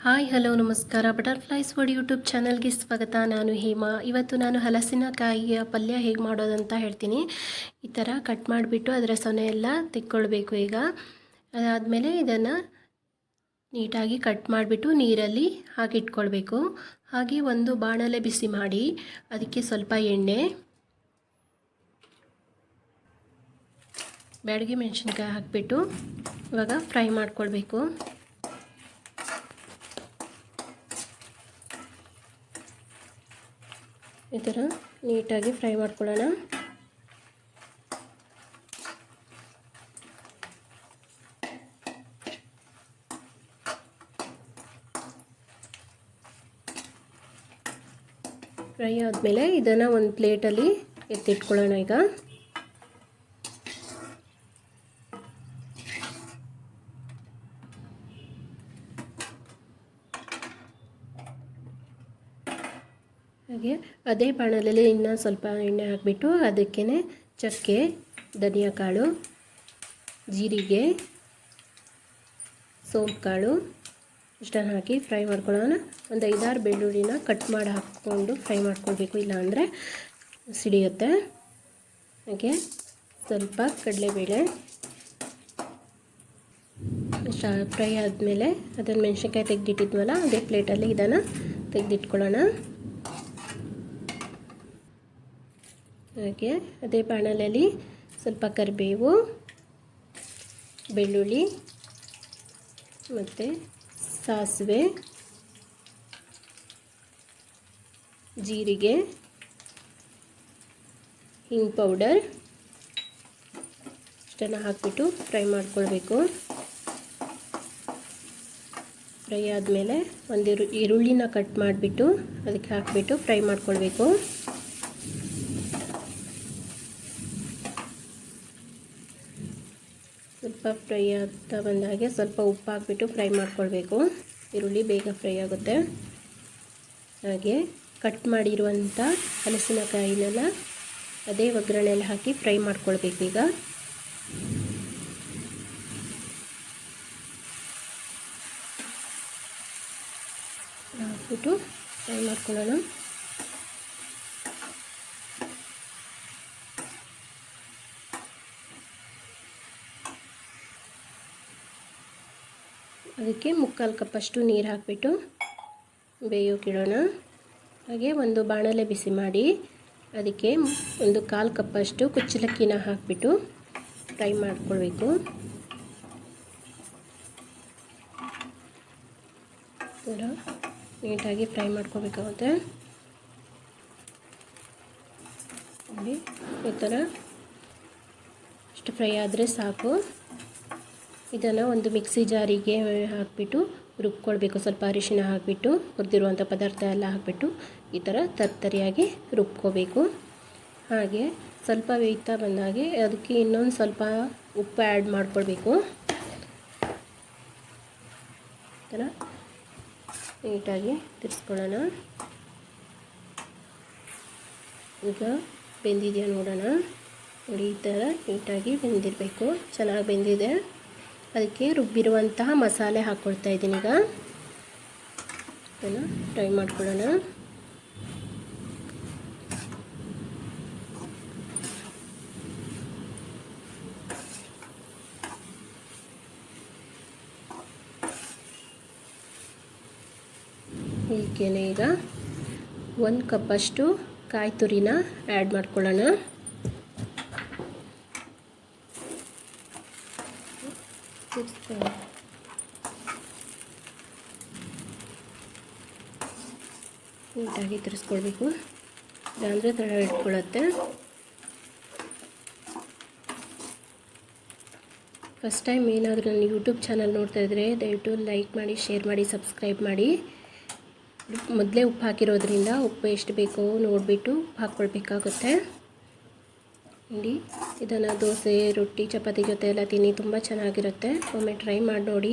Hi hello ನಮಸ್ಕಾರ. Butterflies word YouTube ಚಾನಲ್ಗೆ ಸ್ವಾಗತ. ನಾನು ಹೇಮಾ. ಇವತ್ತು ನಾನು ಹಲಸಿನಕಾಯಿಯ ಪಲ್ಯ ಹೇಗೆ ಮಾಡೋದಂತ ಹೇಳ್ತೀನಿ. ಈ ಥರ ಕಟ್ ಮಾಡಿಬಿಟ್ಟು ಅದರ ಸೊನೆ ಎಲ್ಲ ತೆಕ್ಕೊಳ್ಬೇಕು. ಈಗ ಅದಾದಮೇಲೆ ಇದನ್ನು ನೀಟಾಗಿ ಕಟ್ ಮಾಡಿಬಿಟ್ಟು ನೀರಲ್ಲಿ ಹಾಕಿಟ್ಕೊಳ್ಬೇಕು. ಹಾಗೆ ಒಂದು ಬಾಣಲೆ ಬಿಸಿ ಮಾಡಿ ಅದಕ್ಕೆ ಸ್ವಲ್ಪ ಎಣ್ಣೆ, ಬ್ಯಾಡಗಿ ಮೆಣಸಿನ್ಕಾಯಿ ಹಾಕಿಬಿಟ್ಟು ಇವಾಗ ಫ್ರೈ ಮಾಡ್ಕೊಳ್ಬೇಕು. ಈ ಥರ ನೀಟಾಗಿ ಫ್ರೈ ಮಾಡ್ಕೊಳ್ಳೋಣ. ಫ್ರೈ ಆದಮೇಲೆ ಇದನ್ನು ಒಂದು ಪ್ಲೇಟಲ್ಲಿ ಎತ್ತಿಟ್ಕೊಳ್ಳೋಣ. ಈಗ ಹಾಗೆ ಅದೇ ಬಾಣಲೆಯಲ್ಲಿ ಇನ್ನೂ ಸ್ವಲ್ಪ ಎಣ್ಣೆ ಹಾಕಿಬಿಟ್ಟು ಅದಕ್ಕೇ ಚಕ್ಕೆ, ಧನಿಯಾ ಕಾಳು, ಜೀರಿಗೆ, ಸೋಂಪು ಕಾಳು ಇಷ್ಟನ್ನು ಹಾಕಿ ಫ್ರೈ ಮಾಡ್ಕೊಳ್ಳೋಣ. ಒಂದು 5-6 ಬೆಳ್ಳುಳ್ಳಿನ ಕಟ್ ಮಾಡಿ ಹಾಕ್ಕೊಂಡು ಫ್ರೈ ಮಾಡ್ಕೊಳ್ಬೇಕು, ಇಲ್ಲಾಂದರೆ ಸಿಡಿಯುತ್ತೆ. ಹಾಗೆ ಸ್ವಲ್ಪ ಕಡಲೆಬೇಳೆ ಫ್ರೈ ಆದಮೇಲೆ ಅದನ್ನು ಮೆಣಸಿನ್ಕಾಯಿ ತೆಗೆದಿಟ್ಟಿದ್ವಲ್ಲ ಅದೇ ಪ್ಲೇಟಲ್ಲಿ ಇದನ್ನು ತೆಗೆದಿಟ್ಕೊಳ್ಳೋಣ. ಹಾಗೆ ಅದೇ ಬಾಣಲೆಯಲ್ಲಿ ಸ್ವಲ್ಪ ಕರಿಬೇವು, ಬೆಳ್ಳುಳ್ಳಿ ಮತ್ತು ಸಾಸಿವೆ, ಜೀರಿಗೆ, ಹಿಂಗ್ ಪೌಡರ್ ಇಷ್ಟನ್ನು ಹಾಕಿಬಿಟ್ಟು ಫ್ರೈ ಮಾಡ್ಕೊಳ್ಬೇಕು. ಫ್ರೈ ಆದಮೇಲೆ ಒಂದು ಈರುಳ್ಳಿನ ಕಟ್ ಮಾಡಿಬಿಟ್ಟು ಅದಕ್ಕೆ ಹಾಕಿಬಿಟ್ಟು ಫ್ರೈ ಮಾಡ್ಕೊಳ್ಬೇಕು. ಸ್ವಲ್ಪ ಫ್ರೈ ಆಗ್ತಾ ಬಂದಾಗೆ ಸ್ವಲ್ಪ ಉಪ್ಪು ಹಾಕಿಬಿಟ್ಟು ಫ್ರೈ ಮಾಡ್ಕೊಳ್ಬೇಕು. ಈರುಳ್ಳಿ ಬೇಗ ಫ್ರೈ ಆಗುತ್ತೆ. ಹಾಗೆ ಕಟ್ ಮಾಡಿರುವಂಥ ಹಲಸಿನಕಾಯಿನೆಲ್ಲ ಅದೇ ಒಗ್ಗರಣೆಯಲ್ಲಿ ಹಾಕಿ ಫ್ರೈ ಮಾಡ್ಕೊಳ್ಬೇಕು. ಈಗ ಹಾಕ್ಬಿಟ್ಟು ಫ್ರೈ ಮಾಡ್ಕೊಳ್ಳೋಣ. ಅದಕ್ಕೆ 3/4 ಕಪ್ಪಷ್ಟು ನೀರು ಹಾಕಿಬಿಟ್ಟು ಬೇಯೋಕ್ಕಿಡೋಣ. ಹಾಗೆ ಒಂದು ಬಾಣಲೆ ಬಿಸಿ ಮಾಡಿ ಅದಕ್ಕೆ ಒಂದು 1/4 ಕಪ್ಪಷ್ಟು ಕುಚ್ಚಲಕ್ಕಿನ ಹಾಕಿಬಿಟ್ಟು ಫ್ರೈ ಮಾಡ್ಕೊಳ್ಬೇಕು. ಥರ ನೀಟಾಗಿ ಫ್ರೈ ಮಾಡ್ಕೊಳ್ಬೇಕಾಗುತ್ತೆ. ಈ ಥರ ಇಷ್ಟು ಫ್ರೈ ಆದರೆ ಸಾಕು. ಇದನ್ನು ಒಂದು ಮಿಕ್ಸಿ ಜಾರಿಗೆ ಹಾಕಿಬಿಟ್ಟು ರುಬ್ಕೊಳ್ಬೇಕು. ಸ್ವಲ್ಪ ಅರಿಶಿನ ಹಾಕಿಬಿಟ್ಟು ಹುರಿದಿರುವಂಥ ಪದಾರ್ಥ ಎಲ್ಲ ಹಾಕಿಬಿಟ್ಟು ಈ ಥರ ತರ್ತರಿಯಾಗಿ ರುಬ್ಕೋಬೇಕು. ಹಾಗೆ ಸ್ವಲ್ಪ ಬೇಯ್ತಾ ಬಂದಾಗೆ ಅದಕ್ಕೆ ಇನ್ನೊಂದು ಸ್ವಲ್ಪ ಉಪ್ಪು ಆ್ಯಡ್ ಮಾಡ್ಕೊಳ್ಬೇಕು. ಈ ಥರ ನೀಟಾಗಿ ತಿರ್ಸ್ಕೊಳ್ಳೋಣ. ಈಗ ಬೆಂದಿದೆಯಾ ನೋಡೋಣ. ನೋಡಿ, ಈ ಥರ ನೀಟಾಗಿ ಬೆಂದಿರಬೇಕು. ಚೆನ್ನಾಗಿ ಬೆಂದಿದೆ. ಅದಕ್ಕೆ ರುಬ್ಬಿರುವಂತಹ ಮಸಾಲೆ ಹಾಕ್ಕೊಳ್ತಾ ಇದ್ದೀನಿ. ಈಗ ಅದನ್ನು ಫ್ರೈ ಮಾಡ್ಕೊಳ್ಳೋಣ. ಹೀಗೇನೆ ಈಗ 1 ಕಪ್ಪಷ್ಟು ಕಾಯಿ ತುರಿನ ಆ್ಯಡ್ ಮಾಡ್ಕೊಳ್ಳೋಣ. ನೀಟಾಗಿ ತಿರ್ಸ್ಕೊಳ್ಬೇಕು, ಇಲ್ಲಾಂದರೆ ತಡ ಇಟ್ಕೊಳ್ಳುತ್ತೆ. ಫಸ್ಟ್ ಟೈಮ್ ಏನಾದರೂ ನನ್ನ ಯೂಟ್ಯೂಬ್ ಚಾನಲ್ ನೋಡ್ತಾ ಇದ್ದರೆ ದಯವಿಟ್ಟು ಲೈಕ್ ಮಾಡಿ, ಶೇರ್ ಮಾಡಿ, ಸಬ್ಸ್ಕ್ರೈಬ್ ಮಾಡಿ. ಮೊದಲೇ ಉಪ್ಪು ಹಾಕಿರೋದ್ರಿಂದ ಉಪ್ಪು ಎಷ್ಟು ಬೇಕೋ ನೋಡಿಬಿಟ್ಟು ಹಾಕ್ಕೊಳ್ಬೇಕಾಗುತ್ತೆ. ನೋಡಿ, ಇದನ್ನು ದೋಸೆ, ರೊಟ್ಟಿ, ಚಪಾತಿ ಜೊತೆ ಎಲ್ಲ ತಿನ್ನಿ, ತುಂಬ ಚೆನ್ನಾಗಿರುತ್ತೆ. ಒಮ್ಮೆ ಟ್ರೈ ಮಾಡಿ ನೋಡಿ.